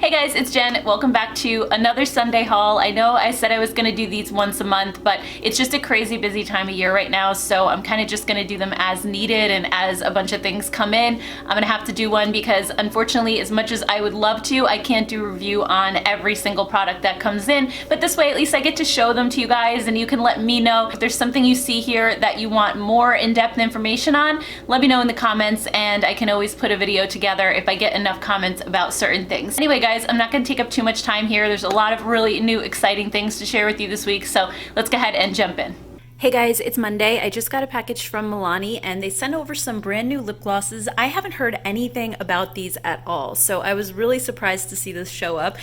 Hey guys, it's Jen. Welcome back to another Sunday haul. I know I said I was gonna do these once a month, but it's just a crazy busy time of year right now, so I'm kind of just gonna do them as needed, and as a bunch of things come in, I'm gonna have to do one because unfortunately, as much as I would love to, I can't do a review on every single product that comes in, but this way at least I get to show them to you guys and you can let me know if there's something you see here that you want more in-depth information on. Let me know in the comments and I can always put a video together if I get enough comments about certain things. Anyway guys, I'm not going to take up too much time here. There's a lot of really new exciting things to share with you this week, so let's go ahead and jump in. Hey guys, it's Monday. I just got a package from Milani and they sent over some brand new lip glosses. I haven't heard anything about these at all, so I was really surprised to see this show up.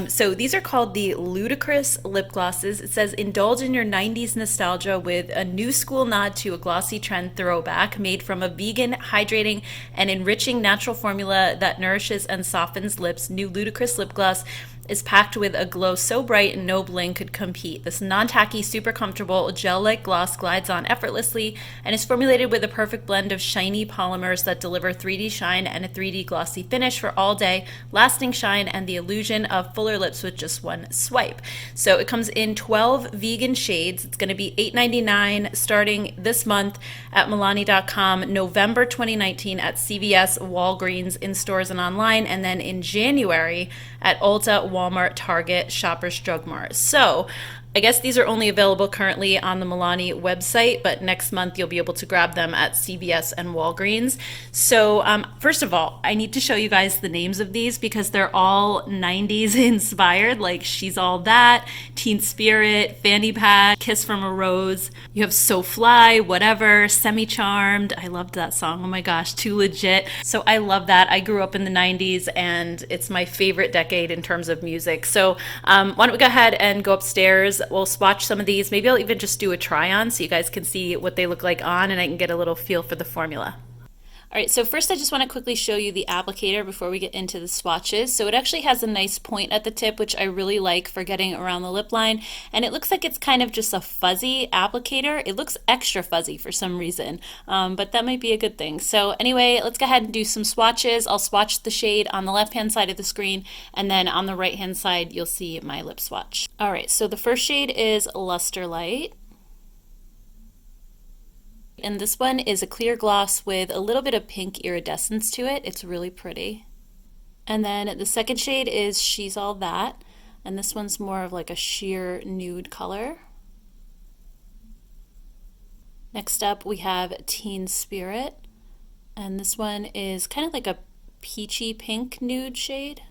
So these are called the Ludicrous lip glosses. It says, indulge in your 90s nostalgia with a new school nod to a glossy trend throwback made from a vegan, hydrating, and enriching natural formula that nourishes and softens lips. New Ludicrous lip gloss is packed with a glow so bright no bling could compete. This non-tacky, super comfortable gel-like gloss glides on effortlessly and is formulated with a perfect blend of shiny polymers that deliver 3D shine and a 3D glossy finish for all day, lasting shine and the illusion of fuller lips with just one swipe. So it comes in 12 vegan shades. It's going to be $8.99 starting this month at Milani.com, November 2019 at CVS, Walgreens, in stores and online, and then in January at Ulta, Walmart, Target, Shoppers Drug Mart. So I guess these are only available currently on the Milani website, but next month you'll be able to grab them at CVS and Walgreens. So first of all, I need to show you guys the names of these because they're all 90s inspired, like She's All That, Teen Spirit, Fanny Pack, Kiss from a Rose. You have So Fly, Whatever, Semi Charmed. I loved that song. Oh my gosh, Too Legit. So I love that. I grew up in the 90s and it's my favorite decade in terms of music. So why don't we go ahead and go upstairs. We'll swatch some of these. Maybe I'll even just do a try on so you guys can see what they look like on and I can get a little feel for the formula. All right, so first I just want to quickly show you the applicator before we get into the swatches. So it actually has a nice point at the tip, which I really like for getting around the lip line. And it looks like it's kind of just a fuzzy applicator. It looks extra fuzzy for some reason, but that might be a good thing. So anyway, let's go ahead and do some swatches. I'll swatch the shade on the left-hand side of the screen, and then on the right-hand side, you'll see my lip swatch. All right, so the first shade is Luster Light. And this one is a clear gloss with a little bit of pink iridescence to it. It's really pretty. And then the second shade is She's All That. And this one's more of like a sheer nude color. Next up we have Teen Spirit. And this one is kind of like a peachy pink nude shade.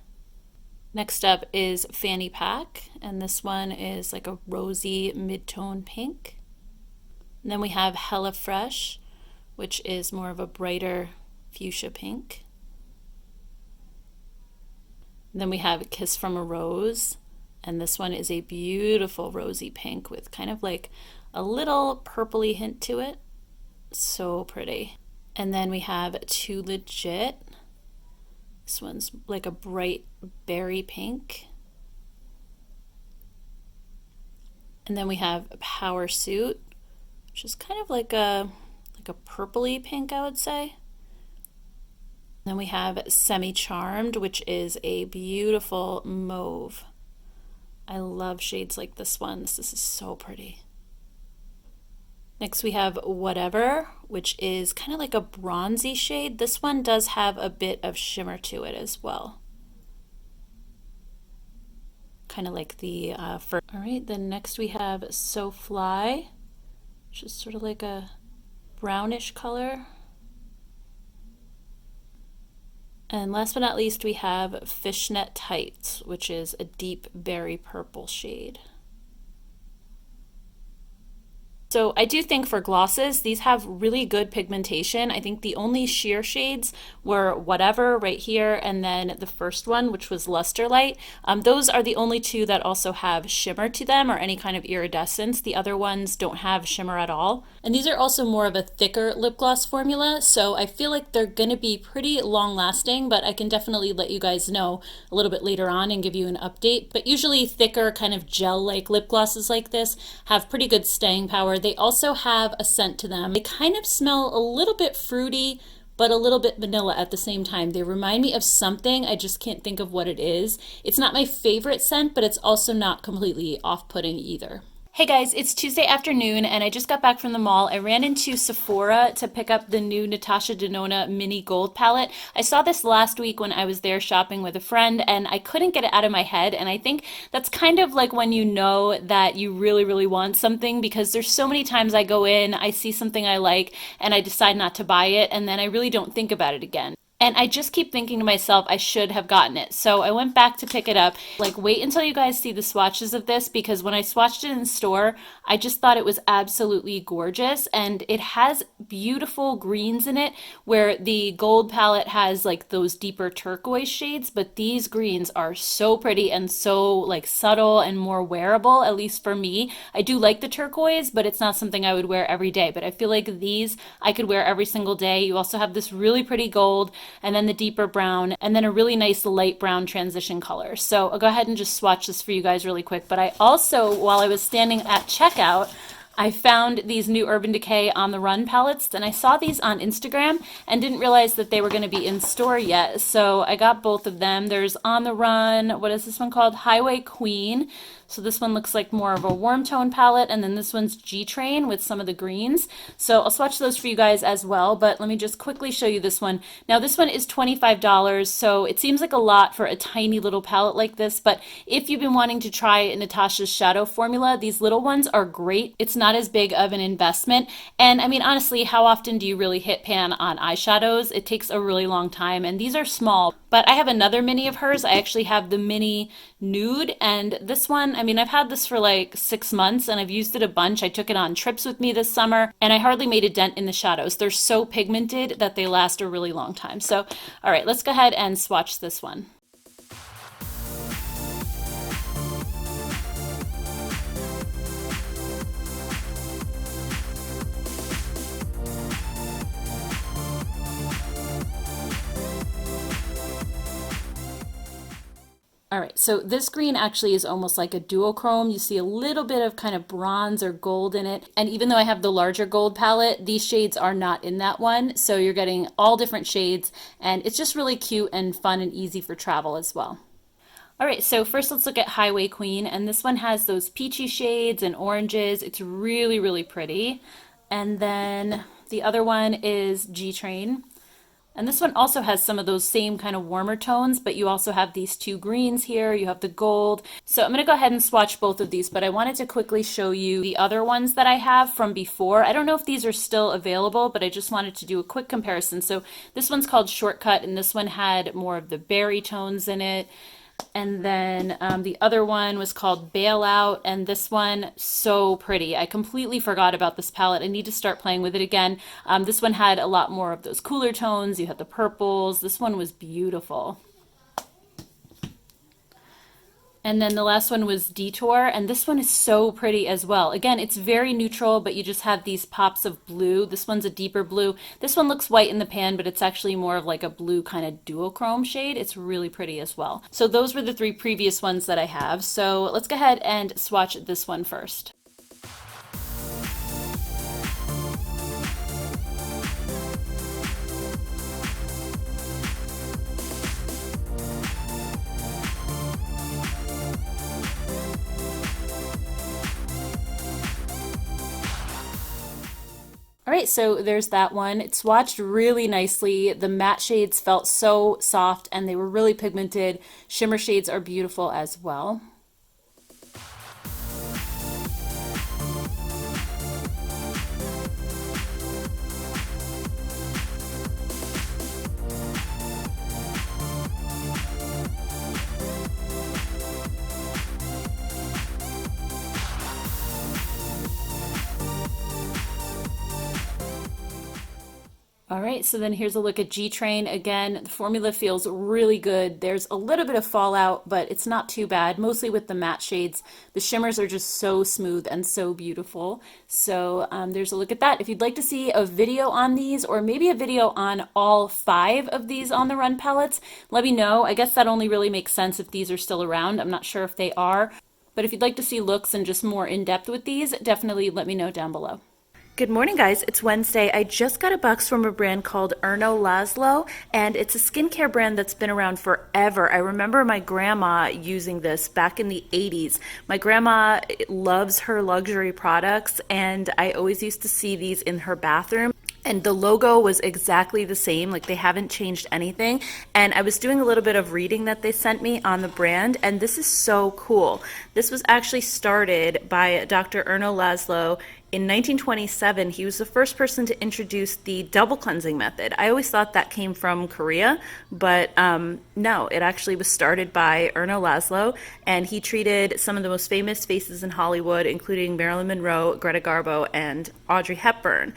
Next up is Fanny Pack. And this one is like a rosy mid-tone pink. And then we have Hella Fresh, which is more of a brighter fuchsia pink. And then we have Kiss from a Rose, and this one is a beautiful rosy pink with kind of like a little purpley hint to it. So pretty. And then we have Too Legit. This one's like a bright berry pink. And then we have Power Suit, which is kind of like a purpley pink, I would say. Then we have Semi Charmed, which is a beautiful mauve. I love shades like this one. This is so pretty. Next we have Whatever, which is kind of like a bronzy shade. This one does have a bit of shimmer to it as well. Kind of like the first. All right, then next we have So Fly, which is sort of like a brownish color. And last but not least, we have Fishnet Tights, which is a deep berry purple shade. So I do think for glosses, these have really good pigmentation. I think the only sheer shades were Whatever right here, and then the first one, which was Luster Light. Those are the only two that also have shimmer to them or any kind of iridescence. The other ones don't have shimmer at all. And these are also more of a thicker lip gloss formula, so I feel like they're gonna be pretty long lasting, but I can definitely let you guys know a little bit later on and give you an update. But usually thicker kind of gel-like lip glosses like this have pretty good staying power. They also have a scent to them. They kind of smell a little bit fruity, but a little bit vanilla at the same time. They remind me of something, I just can't think of what it is. It's not my favorite scent, but it's also not completely off-putting either. Hey guys, it's Tuesday afternoon and I just got back from the mall. I ran into Sephora to pick up the new Natasha Denona mini gold palette. I saw this last week when I was there shopping with a friend and I couldn't get it out of my head, and I think that's kind of like when you know that you really, really want something, because there's so many times I go in, I see something I like and I decide not to buy it, and then I really don't think about it again. And I just keep thinking to myself, I should have gotten it. So I went back to pick it up. Like, wait until you guys see the swatches of this, because when I swatched it in the store, I just thought it was absolutely gorgeous. And it has beautiful greens in it, where the gold palette has like those deeper turquoise shades, but these greens are so pretty and so like subtle and more wearable, at least for me. I do like the turquoise, but it's not something I would wear every day. But I feel like these I could wear every single day. You also have this really pretty gold, and then the deeper brown, and then a really nice light brown transition color. So I'll go ahead and just swatch this for you guys really quick. But I also, while I was standing at checkout, I found these new Urban Decay On the Run palettes, and I saw these on Instagram and didn't realize that they were going to be in store yet. So I got both of them. There's On the Run, what is this one called? Highway Queen. So this one looks like more of a warm tone palette, and then this one's G-Train with some of the greens. So I'll swatch those for you guys as well, but let me just quickly show you this one. Now this one is $25, so it seems like a lot for a tiny little palette like this, but if you've been wanting to try Natasha's shadow formula, these little ones are great. It's not as big of an investment, and I mean, honestly, how often do you really hit pan on eyeshadows? It takes a really long time, and these are small. But I have another mini of hers. I actually have the mini nude, and this one, I mean, I've had this for like 6 months and I've used it a bunch. I took it on trips with me this summer and I hardly made a dent in the shadows. They're so pigmented that they last a really long time. So, all right, let's go ahead and swatch this one. All right, so this green actually is almost like a duochrome. You see a little bit of kind of bronze or gold in it. And even though I have the larger gold palette, these shades are not in that one. So you're getting all different shades, and it's just really cute and fun and easy for travel as well. All right, so first let's look at Highway Queen, and this one has those peachy shades and oranges. It's really, really pretty. And then the other one is G-Train. And this one also has some of those same kind of warmer tones, but you also have these two greens here, you have the gold. So I'm going to go ahead and swatch both of these, but I wanted to quickly show you the other ones that I have from before. I don't know if these are still available, but I just wanted to do a quick comparison. So this one's called Shortcut, and this one had more of the berry tones in it. And then the other one was called Bailout, and this one, so pretty. I completely forgot about this palette. I need to start playing with it again. This one had a lot more of those cooler tones. You had the purples. This one was beautiful. And then the last one was Detour, and this one is so pretty as well. Again, it's very neutral, but you just have these pops of blue. This one's a deeper blue. This one looks white in the pan, but it's actually more of like a blue kind of duochrome shade. It's really pretty as well. So those were the 3 previous ones that I have. So let's go ahead and swatch this one first. All right, so there's that one. It swatched really nicely. The matte shades felt so soft and they were really pigmented. Shimmer shades are beautiful as well. All right, so then here's a look at G-Train. Again, the formula feels really good. There's a little bit of fallout, but it's not too bad, mostly with the matte shades. The shimmers are just so smooth and so beautiful. So there's a look at that. If you'd like to see a video on these, or maybe a video on all 5 of these On the Run palettes, let me know. I guess that only really makes sense if these are still around. I'm not sure if they are. But if you'd like to see looks and just more in depth with these, definitely let me know down below. Good morning, guys. It's Wednesday. I just got a box from a brand called Erno Laszlo, and it's a skincare brand that's been around forever. I remember my grandma using this back in the 80s. My grandma loves her luxury products, and I always used to see these in her bathroom. And the logo was exactly the same, like they haven't changed anything. And I was doing a little bit of reading that they sent me on the brand, and this is so cool. This was actually started by Dr. Erno Laszlo in 1927. He was the first person to introduce the double cleansing method. I always thought that came from Korea, but no, it actually was started by Erno Laszlo, and he treated some of the most famous faces in Hollywood, including Marilyn Monroe, Greta Garbo, and Audrey Hepburn.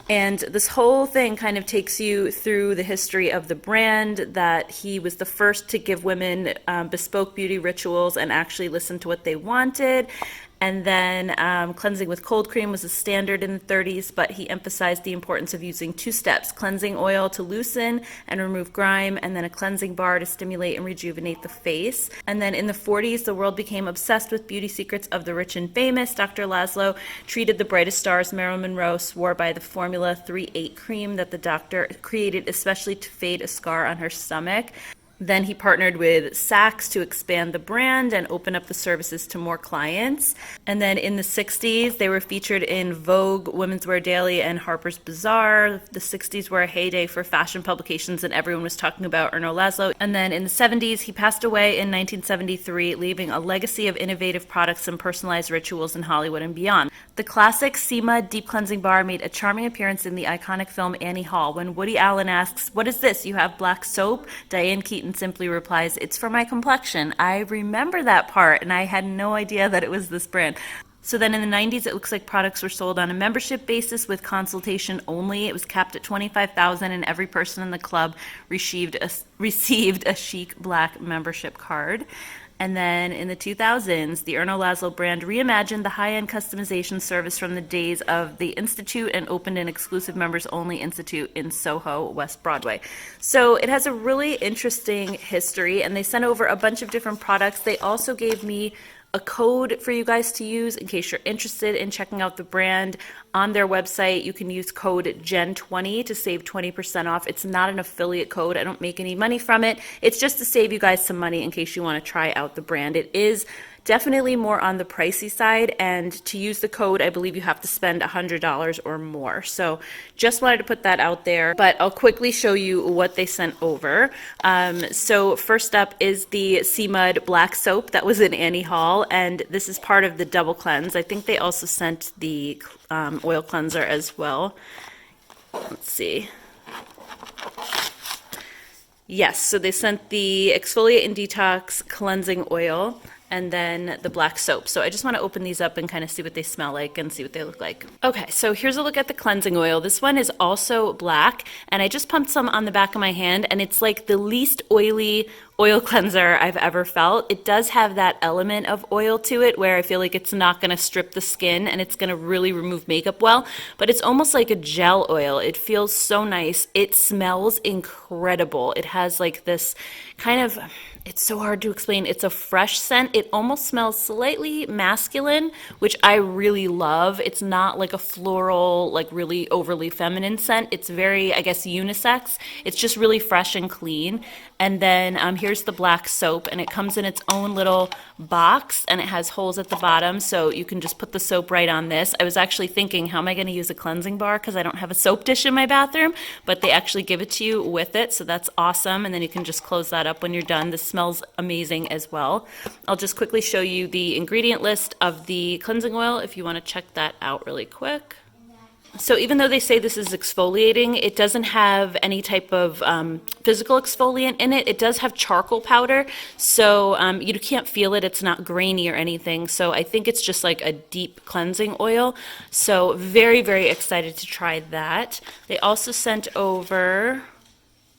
And this whole thing kind of takes you through the history of the brand, that he was the first to give women bespoke beauty rituals and actually listen to what they wanted. And then cleansing with cold cream was a standard in the 30s, but he emphasized the importance of using 2 steps: cleansing oil to loosen and remove grime, and then a cleansing bar to stimulate and rejuvenate the face. And then in the 40s, the world became obsessed with beauty secrets of the rich and famous. Dr. Laszlo treated the brightest stars. Marilyn Monroe swore by the Formula 3-8 cream that the doctor created especially to fade a scar on her stomach. Then he partnered with Saks to expand the brand and open up the services to more clients. And then in the 60s, they were featured in Vogue, Women's Wear Daily, and Harper's Bazaar. The 60s were a heyday for fashion publications, and everyone was talking about Erno Laszlo. And then in the 70s, he passed away in 1973, leaving a legacy of innovative products and personalized rituals in Hollywood and beyond. The classic Sima Deep Cleansing Bar made a charming appearance in the iconic film Annie Hall. When Woody Allen asks, "What is this? You have black soap?" Diane Keaton simply replies, "It's for my complexion." I remember that part, and I had no idea that it was this brand. So then in the 90s, it looks like products were sold on a membership basis with consultation only. It was capped at 25,000, and every person in the club received a chic black membership card. And then in the 2000s, the Erno Laszlo brand reimagined the high-end customization service from the days of the Institute and opened an exclusive members-only institute in Soho, West Broadway. So it has a really interesting history, and they sent over a bunch of different products. They also gave me a code for you guys to use in case you're interested in checking out the brand. On their website, you can use code GEN20 to save 20% off. It's not an affiliate code. I don't make any money from it. It's just to save you guys some money in case you want to try out the brand. It is definitely more on the pricey side, and to use the code, I believe you have to spend $100 or more. So just wanted to put that out there, but I'll quickly show you what they sent over. So first up is the Sea Mud Black Soap that was in Annie Hall, and this is part of the double cleanse. I think they also sent the oil cleanser as well. Let's see. Yes, so they sent the exfoliate and detox cleansing oil, and then the black soap. So I just want to open these up and kind of see what they smell like and see what they look like. Okay, so here's a look at the cleansing oil. This one is also black, and I just pumped some on the back of my hand, and it's like the least oily oil cleanser I've ever felt. It does have that element of oil to it where I feel like it's not going to strip the skin and it's going to really remove makeup well, but it's almost like a gel oil. It feels so nice. It smells incredible. It has like this kind of, it's so hard to explain. It's a fresh scent. It almost smells slightly masculine, which I really love. It's not like a floral, like really overly feminine scent. It's very, I guess, unisex. It's just really fresh and clean. And then here's the black soap, and it comes in its own little box, and it has holes at the bottom, so you can just put the soap right on this. I was actually thinking, how am I going to use a cleansing bar because I don't have a soap dish in my bathroom, but they actually give it to you with it, so that's awesome. And then you can just close that up when you're done. This smells amazing as well. I'll just quickly show you the ingredient list of the cleansing oil if you want to check that out really quick. So even though they say this is exfoliating, it doesn't have any type of physical exfoliant in it. It does have charcoal powder, so you can't feel it. It's not grainy or anything. So I think it's just like a deep cleansing oil. So very, very excited to try that. They also sent over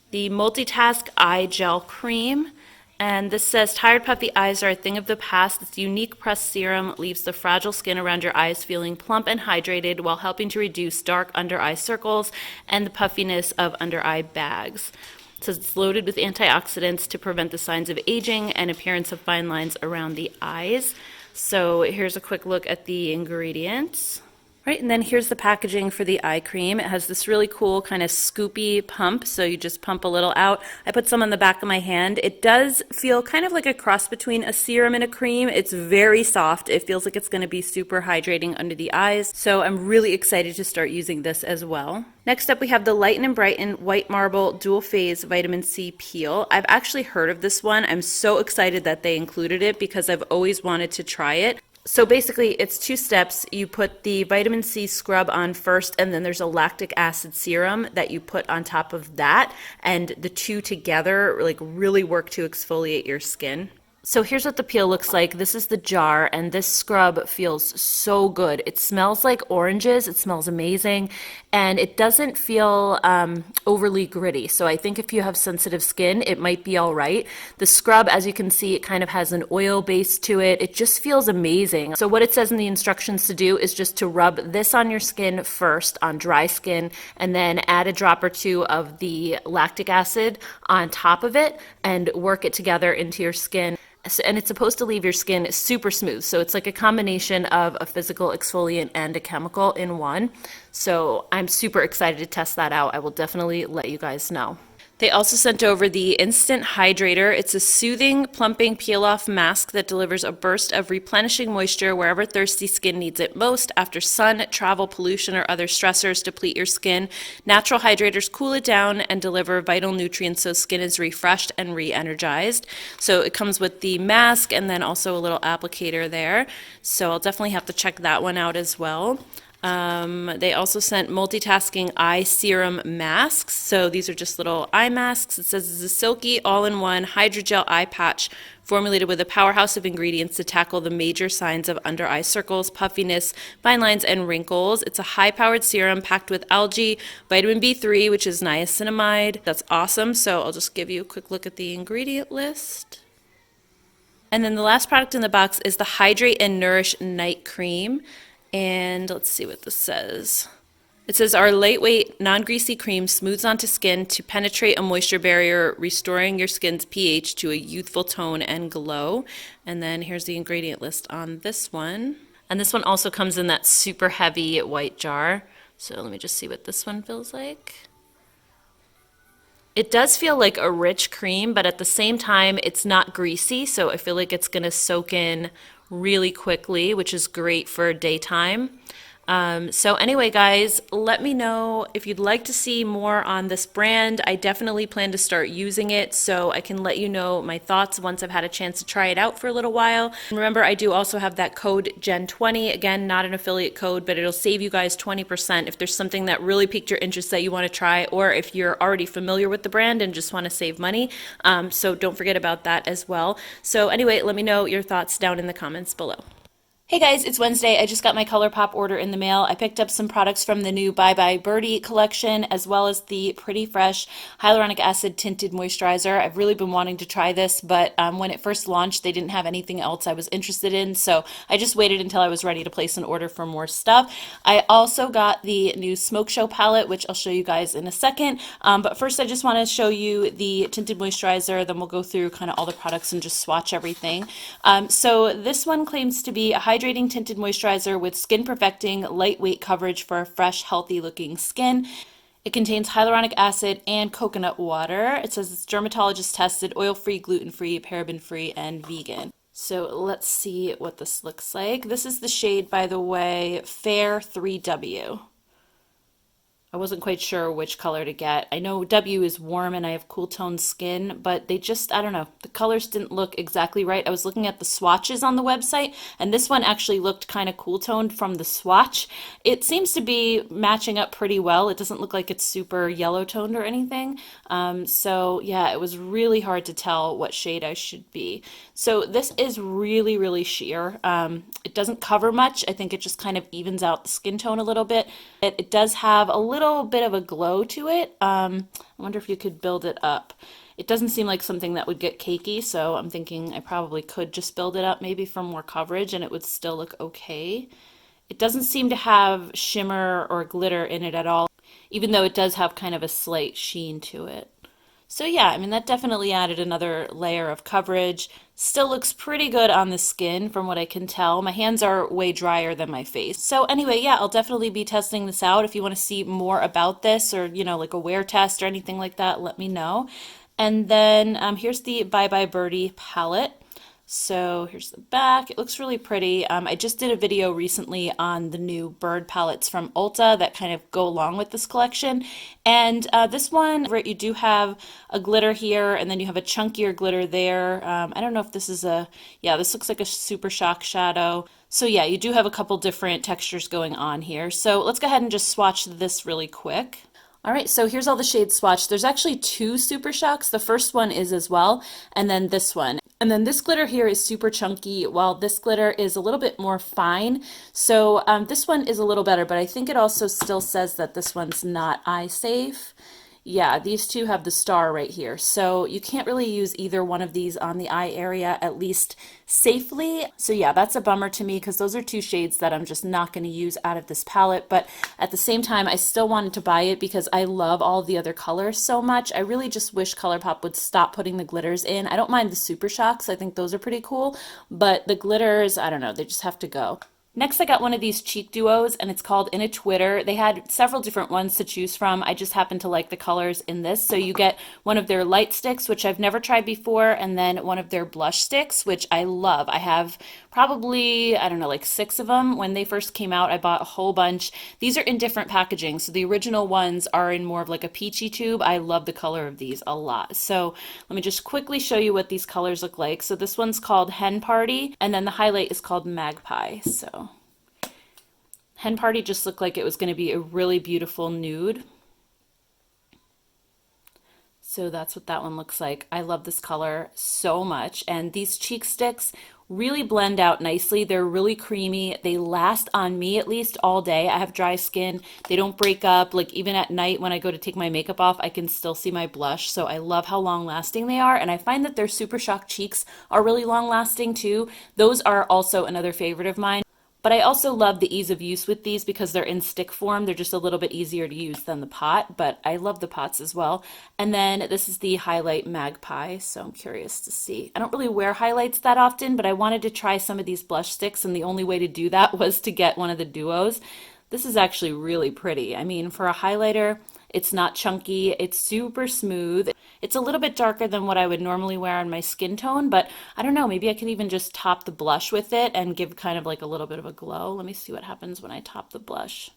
the Multitask Eye Gel Cream. And this says, tired puffy eyes are a thing of the past. This unique pressed serum leaves the fragile skin around your eyes feeling plump and hydrated while helping to reduce dark under eye circles and the puffiness of under eye bags. It says it's loaded with antioxidants to prevent the signs of aging and appearance of fine lines around the eyes. So here's a quick look at the ingredients. Right, and then here's the packaging for the eye cream. It has this really cool kind of scoopy pump, so you just pump a little out. I put some on the back of my hand. It does feel kind of like a cross between a serum and a cream. It's very soft. It feels like it's going to be super hydrating under the eyes, so I'm really excited to start using this as well. Next up, we have the Lighten and Brighten White Marble Dual Phase Vitamin C Peel. I've actually heard of this one. I'm so excited that they included it because I've always wanted to try it. So basically, it's 2 steps. You put the vitamin C scrub on first, and then there's a lactic acid serum that you put on top of that, and the two together like really work to exfoliate your skin. So here's what the peel looks like. This is the jar, and this scrub feels so good. It smells like oranges. It smells amazing, and it doesn't feel overly gritty. So I think if you have sensitive skin, it might be all right. The scrub, as you can see, it kind of has an oil base to it. It just feels amazing. So what it says in the instructions to do is just to rub this on your skin first, on dry skin, and then add a drop or two of the lactic acid on top of it and work it together into your skin. And it's supposed to leave your skin super smooth. So it's like a combination of a physical exfoliant and a chemical in one. So I'm super excited to test that out. I will definitely let you guys know. They also sent over the Instant Hydrator. It's a soothing, plumping peel-off mask that delivers a burst of replenishing moisture wherever thirsty skin needs it most after sun, travel, pollution, or other stressors deplete your skin. Natural hydrators cool it down and deliver vital nutrients so skin is refreshed and re-energized. So it comes with the mask and then also a little applicator there. So I'll definitely have to check that one out as well. They also sent multitasking eye serum masks. So these are just little eye masks. It says it's a silky all-in-one hydrogel eye patch formulated with a powerhouse of ingredients to tackle the major signs of under eye circles, puffiness, fine lines, and wrinkles. It's a high-powered serum packed with algae, vitamin B3, which is niacinamide. That's awesome. So I'll just give you a quick look at the ingredient list. And then the last product in the box is the Hydrate and Nourish Night Cream. And let's see what this says. It says our lightweight, non-greasy cream smooths onto skin to penetrate a moisture barrier, restoring your skin's pH to a youthful tone and glow. And then here's the ingredient list on this one. And this one also comes in that super heavy white jar. So let me just see what this one feels like. It does feel like a rich cream, but at the same time, it's not greasy. So I feel like it's going to soak in really quickly, which is great for daytime. So anyway, guys, let me know if you'd like to see more on this brand. I definitely plan to start using it, so I can let you know my thoughts once I've had a chance to try it out for a little while. And remember, I do also have that code GEN20. Again, not an affiliate code, but it'll save you guys 20% if there's something that really piqued your interest that you want to try, or if you're already familiar with the brand and just want to save money. So don't forget about that as well. So anyway, let me know your thoughts down in the comments below. Hey guys, it's Wednesday. I just got my Colourpop order in the mail. I picked up some products from the new Bye Bye Birdie collection, as well as the Pretty Fresh Hyaluronic Acid Tinted Moisturizer. I've really been wanting to try this, but when it first launched, they didn't have anything else I was interested in, so I just waited until I was ready to place an order for more stuff. I also got the new Smoke Show palette, which I'll show you guys in a second, but first I just want to show you the tinted moisturizer, then we'll go through kind of all the products and just swatch everything. So this one claims to be a hydrating tinted moisturizer with skin perfecting lightweight coverage for a fresh, healthy looking skin. It contains hyaluronic acid and coconut water. It says it's dermatologist tested, oil-free, gluten-free, paraben-free, and vegan. So let's see what this looks like. This is the shade, by the way, Fair 3W. I wasn't quite sure which color to get. I know W is warm and I have cool toned skin, but they just, I don't know, the colors didn't look exactly right. I was looking at the swatches on the website, and this one actually looked kind of cool toned from the swatch. It seems to be matching up pretty well. It doesn't look like it's super yellow toned or anything. So yeah, it was really hard to tell what shade I should be. So this is really, really sheer. It doesn't cover much. I think it just kind of evens out the skin tone a little bit. It does have a little bit of a glow to it. I wonder if you could build it up. It doesn't seem like something that would get cakey, so I'm thinking I probably could just build it up maybe for more coverage and it would still look okay. It doesn't seem to have shimmer or glitter in it at all, even though it does have kind of a slight sheen to it. So yeah, I mean, that definitely added another layer of coverage. Still looks pretty good on the skin from what I can tell. My hands are way drier than my face. So anyway, yeah, I'll definitely be testing this out. If you want to see more about this or, you know, like a wear test or anything like that, let me know. And then here's the Bye Bye Birdie palette. So here's the back. It looks really pretty. I just did a video recently on the new bird palettes from Ulta that kind of go along with this collection. And this one, right, you do have a glitter here, and then you have a chunkier glitter there. I don't know if this is a, yeah, this looks like a Super Shock shadow. So yeah, you do have a couple different textures going on here. So let's go ahead and just swatch this really quick. All right, so here's all the shades swatched. There's actually two Super Shocks. The first one is as well, and then this one. And then this glitter here is super chunky, while this glitter is a little bit more fine. So this one is a little better, but I think it also still says that this one's not eye safe. Yeah, these two have the star right here. So you can't really use either one of these on the eye area, at least safely. So yeah, that's a bummer to me because those are two shades that I'm just not going to use out of this palette. But at the same time, I still wanted to buy it because I love all the other colors so much. I really just wish Colourpop would stop putting the glitters in. I don't mind the Super Shocks. I think those are pretty cool. But the glitters, I don't know, they just have to go. Next, I got one of these cheek duos, and it's called In a Twitter. They had several different ones to choose from. I just happen to like the colors in this. So you get one of their light sticks, which I've never tried before, and then one of their blush sticks, which I love. I have probably, I don't know, like 6 of them. When they first came out, I bought a whole bunch. These are in different packaging. So the original ones are in more of like a peachy tube. I love the color of these a lot. So let me just quickly show you what these colors look like. So this one's called Hen Party, and then the highlight is called Magpie. So Hen Party just looked like it was going to be a really beautiful nude. So that's what that one looks like. I love this color so much. And these cheek sticks really blend out nicely. They're really creamy. They last on me at least all day. I have dry skin. They don't break up. Like even at night when I go to take my makeup off, I can still see my blush. So I love how long lasting they are. And I find that their Super Shock cheeks are really long lasting too. Those are also another favorite of mine. But I also love the ease of use with these because they're in stick form. They're just a little bit easier to use than the pot, but I love the pots as well. And then this is the Highlight Magpie, so I'm curious to see. I don't really wear highlights that often, but I wanted to try some of these blush sticks, and the only way to do that was to get one of the duos. This is actually really pretty. I mean, for a highlighter, it's not chunky, it's super smooth. It's a little bit darker than what I would normally wear on my skin tone, but I don't know, maybe I could even just top the blush with it and give kind of like a little bit of a glow. Let me see what happens when I top the blush.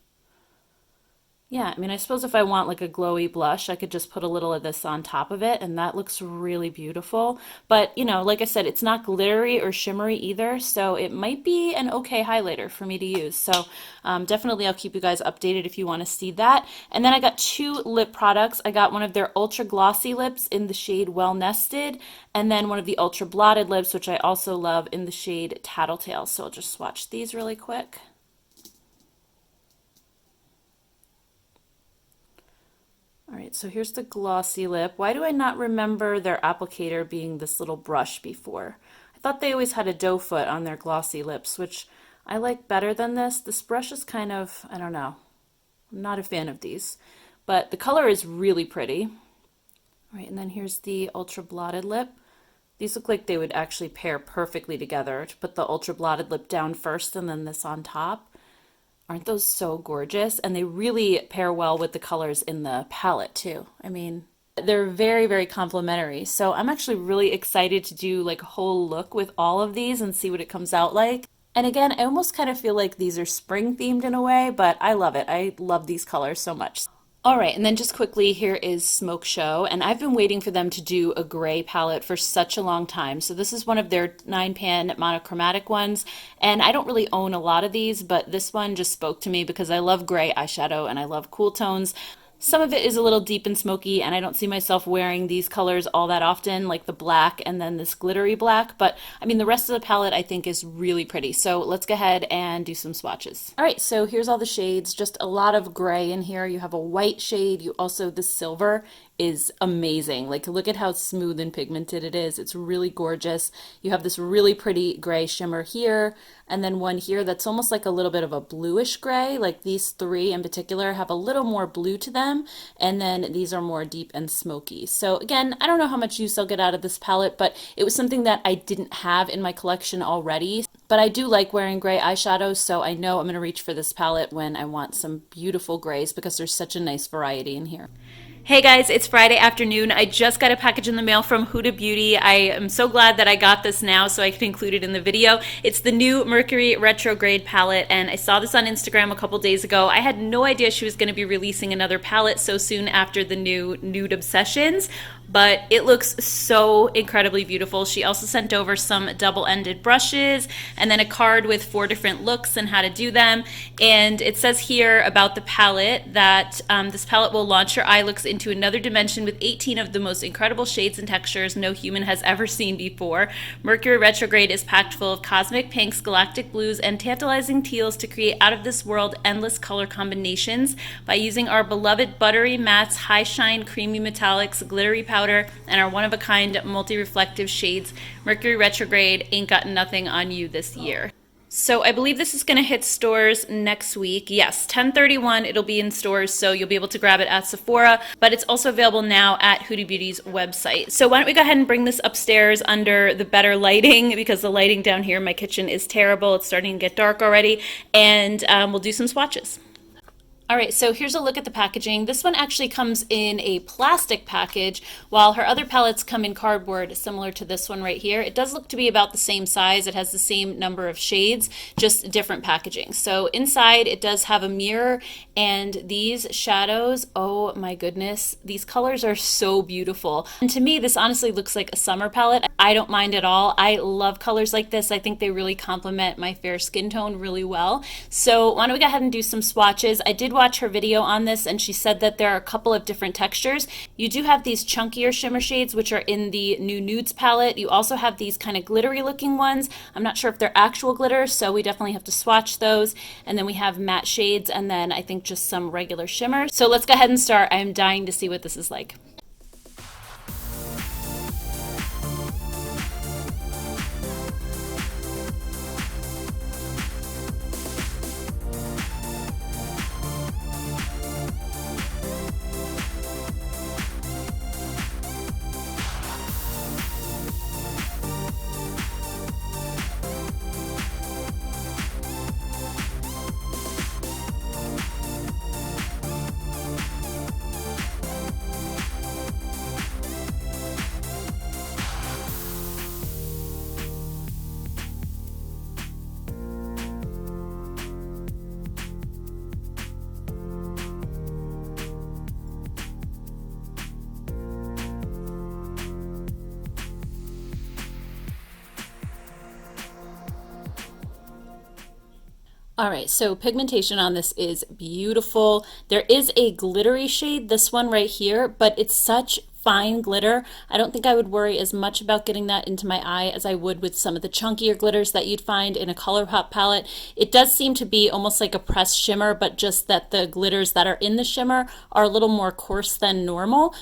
Yeah, I mean, I suppose if I want like a glowy blush, I could just put a little of this on top of it, and that looks really beautiful. But, you know, like I said, it's not glittery or shimmery either, so it might be an okay highlighter for me to use. So definitely I'll keep you guys updated if you want to see that. And then I got 2 lip products. I got one of their ultra glossy lips in the shade Well Nested, and then one of the ultra blotted lips, which I also love, in the shade Tattletale. So I'll just swatch these really quick. All right, so here's the glossy lip. Why do I not remember their applicator being this little brush before? I thought they always had a doe foot on their glossy lips, which I like better than this. This brush is kind of, I don't know. I'm not a fan of these, but the color is really pretty. All right, and then here's the ultra blotted lip. These look like they would actually pair perfectly together. To put the ultra blotted lip down first and then this on top. Aren't those so gorgeous? And they really pair well with the colors in the palette too. I mean, they're very, very complementary. So I'm actually really excited to do like a whole look with all of these and see what it comes out like. And again, I almost kind of feel like these are spring themed in a way, but I love it. I love these colors so much. All right, and then just quickly, here is Smoke Show, and I've been waiting for them to do a gray palette for such a long time. So this is one of their 9-pan monochromatic ones, and I don't really own a lot of these, but this one just spoke to me because I love gray eyeshadow and I love cool tones. Some of it is a little deep and smoky, and I don't see myself wearing these colors all that often, like the black and then this glittery black, but I mean the rest of the palette I think is really pretty. So let's go ahead and do some swatches. All right, so here's all the shades, just a lot of gray in here. You have a white shade, you also, the silver is amazing. Like look at how smooth and pigmented it is. It's really gorgeous. You have this really pretty gray shimmer here, and then one here that's almost like a little bit of a bluish gray. Like these 3 in particular have a little more blue to them. them. And then these are more deep and smoky. So again, I don't know how much use I'll get out of this palette, but it was something that I didn't have in my collection already. But I do like wearing gray eyeshadows, so I know I'm going to reach for this palette when I want some beautiful grays because there's such a nice variety in here. Hey guys, it's Friday afternoon. I just got a package in the mail from Huda Beauty. I am so glad that I got this now so I can include it in the video. It's the new Mercury Retrograde palette, and I saw this on Instagram a couple days ago. I had no idea she was going to be releasing another palette so soon after the new Nude Obsessions, but it looks so incredibly beautiful. She also sent over some double-ended brushes and then a card with 4 different looks and how to do them. And it says here about the palette that this palette will launch your eye looks into another dimension with 18 of the most incredible shades and textures no human has ever seen before. Mercury Retrograde is packed full of cosmic pinks, galactic blues, and tantalizing teals to create out-of-this-world endless color combinations by using our beloved buttery mattes, high shine, creamy metallics, glittery powder, and our one-of-a-kind multi-reflective shades. Mercury Retrograde ain't got nothing on you this year. So I believe this is going to hit stores next week. Yes, 10/31 it'll be in stores, so you'll be able to grab it at Sephora, but it's also available now at Huda Beauty's website. So why don't we go ahead and bring this upstairs under the better lighting, because the lighting down here in my kitchen is terrible. It's starting to get dark already, and we'll do some swatches. All right, so here's a look at the packaging. This one actually comes in a plastic package, while her other palettes come in cardboard, similar to this one right here. It does look to be about the same size. It has the same number of shades, just different packaging. So inside it does have a mirror, and these shadows, oh my goodness, these colors are so beautiful. And to me, this honestly looks like a summer palette. I don't mind at all. I love colors like this. I think they really complement my fair skin tone really well. So why don't we go ahead and do some swatches. I did watch her video on this, and she said that there are a couple of different textures. You do have these chunkier shimmer shades, which are in the new Nudes palette. You also have these kind of glittery looking ones. I'm not sure if they're actual glitter, so we definitely have to swatch those. And then we have matte shades, and then I think just some regular shimmers. So let's go ahead and start. I'm dying to see what this is like. All right, so pigmentation on this is beautiful. There is a glittery shade, this one right here, but it's such fine glitter. I don't think I would worry as much about getting that into my eye as I would with some of the chunkier glitters that you'd find in a Colourpop palette. It does seem to be almost like a pressed shimmer, but just that the glitters that are in the shimmer are a little more coarse than normal.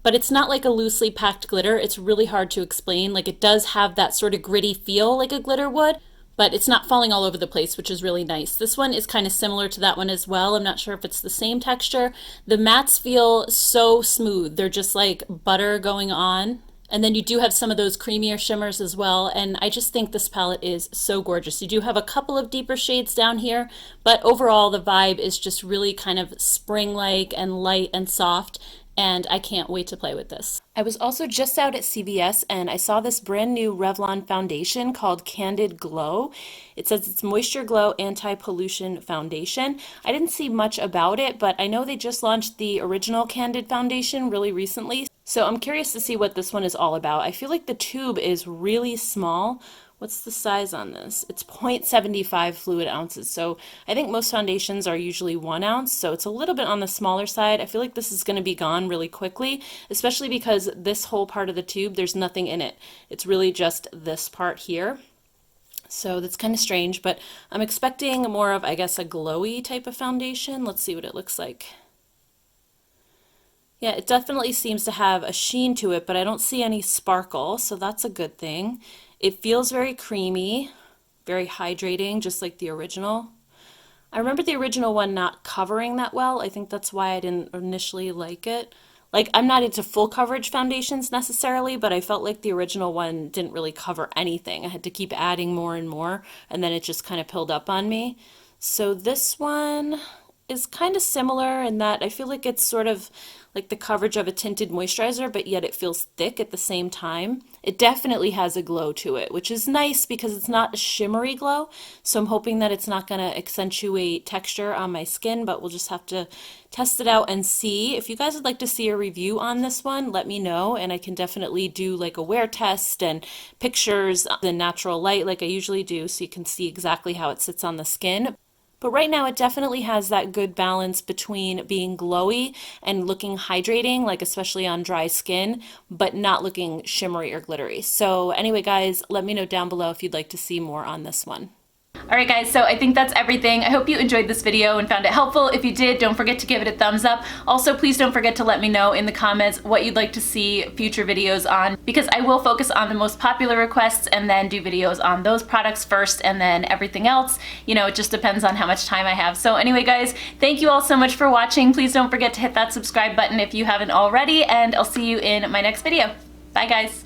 But it's not like a loosely packed glitter. It's really hard to explain. Like, it does have that sort of gritty feel like a glitter would, but it's not falling all over the place, which is really nice. This one is kind of similar to that one as well. I'm not sure if it's the same texture. The mattes feel so smooth. They're just like butter going on. And then you do have some of those creamier shimmers as well. And I just think this palette is so gorgeous. You do have a couple of deeper shades down here, but overall the vibe is just really kind of spring-like and light and soft. And I can't wait to play with this. I was also just out at CVS, and I saw this brand new Revlon foundation called Candid Glow. It says it's Moisture Glow Anti-Pollution Foundation. I didn't see much about it, but I know they just launched the original Candid foundation really recently. So I'm curious to see what this one is all about. I feel like the tube is really small. What's the size on this? It's 0.75 fluid ounces. So I think most foundations are usually 1 ounce. So it's a little bit on the smaller side. I feel like this is going to be gone really quickly, especially because this whole part of the tube, there's nothing in it. It's really just this part here. So that's kind of strange, but I'm expecting more of, I guess, a glowy type of foundation. Let's see what it looks like. Yeah, it definitely seems to have a sheen to it, but I don't see any sparkle, so that's a good thing. It feels very creamy, very hydrating, just like the original. I remember the original one not covering that well. I think that's why I didn't initially like it. Like, I'm not into full coverage foundations necessarily, but I felt like the original one didn't really cover anything. I had to keep adding more and more, and then it just kind of pilled up on me. So this one is kind of similar in that I feel like it's sort of like the coverage of a tinted moisturizer, but yet it feels thick at the same time. It definitely has a glow to it, which is nice because it's not a shimmery glow. So I'm hoping that it's not going to accentuate texture on my skin, but we'll just have to test it out and see. If you guys would like to see a review on this one, let me know, and I can definitely do like a wear test and pictures in natural light like I usually do so you can see exactly how it sits on the skin. But right now it definitely has that good balance between being glowy and looking hydrating, like especially on dry skin, but not looking shimmery or glittery. So anyway, guys, let me know down below if you'd like to see more on this one. Alright guys, so I think that's everything. I hope you enjoyed this video and found it helpful. If you did, don't forget to give it a thumbs up. Also, please don't forget to let me know in the comments what you'd like to see future videos on, because I will focus on the most popular requests and then do videos on those products first and then everything else. You know, it just depends on how much time I have. So anyway guys, thank you all so much for watching. Please don't forget to hit that subscribe button if you haven't already, and I'll see you in my next video. Bye guys!